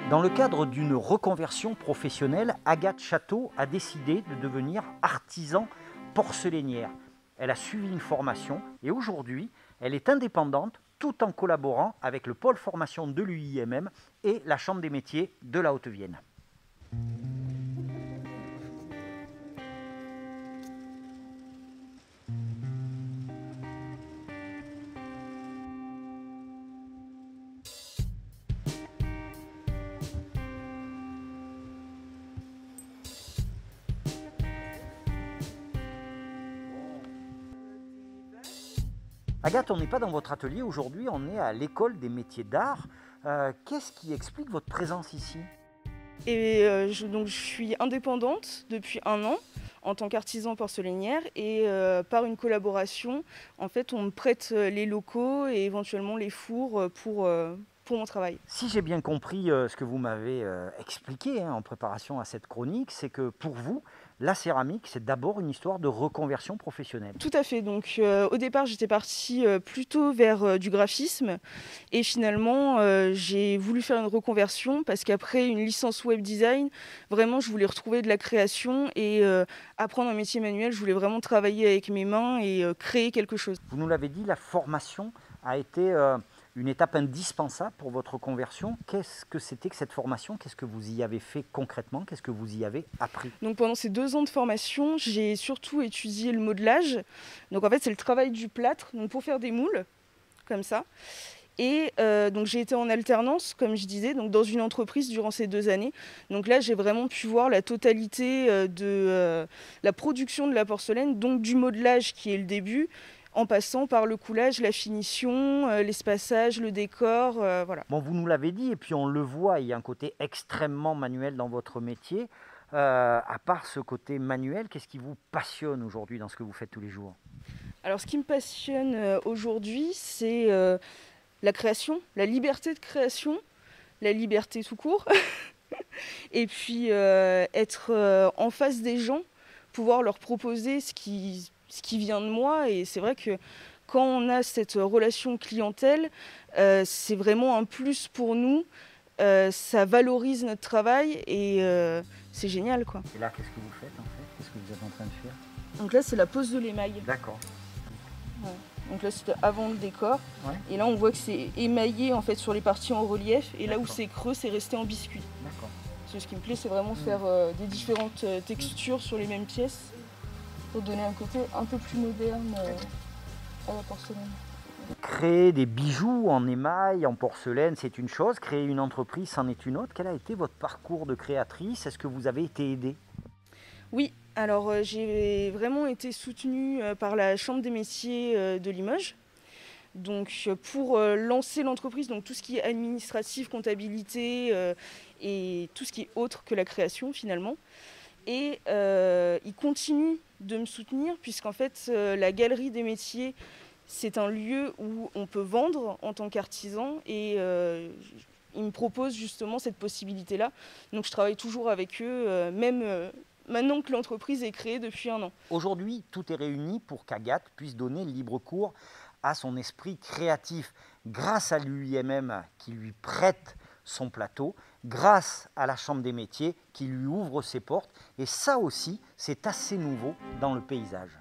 Dans le cadre d'une reconversion professionnelle, Agathe Château a décidé de devenir artisan porcelainière. Elle a suivi une formation et aujourd'hui, elle est indépendante tout en collaborant avec le pôle formation de l'UIMM et la Chambre des métiers de la Haute-Vienne. Agathe, on n'est pas dans votre atelier aujourd'hui, on est à l'école des métiers d'art. Qu'est-ce qui explique votre présence ici? Donc, je suis indépendante depuis un an en tant qu'artisan porcelainière et par une collaboration, en fait, on me prête les locaux et éventuellement les fours pour mon travail. Si j'ai bien compris ce que vous m'avez expliqué en préparation à cette chronique, c'est que pour vous, la céramique, c'est d'abord une histoire de reconversion professionnelle. Tout à fait. Donc, au départ, j'étais partie plutôt vers du graphisme et finalement, j'ai voulu faire une reconversion parce qu'après une licence web design, vraiment, je voulais retrouver de la création et apprendre un métier manuel. Je voulais vraiment travailler avec mes mains et créer quelque chose. Vous nous l'avez dit, la formation a été une étape indispensable pour votre conversion. Qu'est-ce que c'était que cette formation? Qu'est-ce que vous y avez fait concrètement? Qu'est-ce que vous y avez appris? Donc pendant ces 2 ans de formation, j'ai surtout étudié le modelage. Donc en fait, c'est le travail du plâtre, donc pour faire des moules, comme ça. Et donc j'ai été en alternance, comme je disais, donc dans une entreprise durant ces 2 années. Donc là, j'ai vraiment pu voir la totalité de la production de la porcelaine, donc du modelage qui est le début, en passant par le coulage, la finition, l'espaçage, le décor, voilà. Bon, vous nous l'avez dit, et puis on le voit, il y a un côté extrêmement manuel dans votre métier. À part ce côté manuel, qu'est-ce qui vous passionne aujourd'hui dans ce que vous faites tous les jours? Alors ce qui me passionne aujourd'hui, c'est la création, la liberté de création, la liberté tout court, et puis être en face des gens, pouvoir leur proposer ce qui vient de moi. Et c'est vrai que quand on a cette relation clientèle, c'est vraiment un plus pour nous. Ça valorise notre travail et c'est génial, quoi. Et là, qu'est-ce que vous faites en fait? Qu'est-ce que vous êtes en train de faire? Donc là, c'est la pose de l'émail. D'accord. Ouais. Donc là, c'était avant le décor. Ouais. Et là, on voit que c'est émaillé en fait sur les parties en relief. Et là où D'accord. c'est creux, c'est resté en biscuit. D'accord. Parce que ce qui me plaît, c'est vraiment faire des différentes textures sur les mêmes pièces pour donner un côté un peu plus moderne à la porcelaine. Créer des bijoux en émail, en porcelaine, c'est une chose. Créer une entreprise, c'en est une autre. Quel a été votre parcours de créatrice? Est-ce que vous avez été aidée? Oui, alors j'ai vraiment été soutenue par la Chambre des métiers de Limoges. Donc pour lancer l'entreprise, donc tout ce qui est administratif, comptabilité et tout ce qui est autre que la création finalement. Et ils continuent de me soutenir puisqu'en fait la galerie des métiers, c'est un lieu où on peut vendre en tant qu'artisan et ils me proposent justement cette possibilité-là. Donc je travaille toujours avec eux, même maintenant que l'entreprise est créée depuis un an. Aujourd'hui, tout est réuni pour qu'Agathe puisse donner libre cours à son esprit créatif grâce à l'UIMM qui lui prête son plateau, grâce à la Chambre des métiers qui lui ouvre ses portes. Et ça aussi, c'est assez nouveau dans le paysage.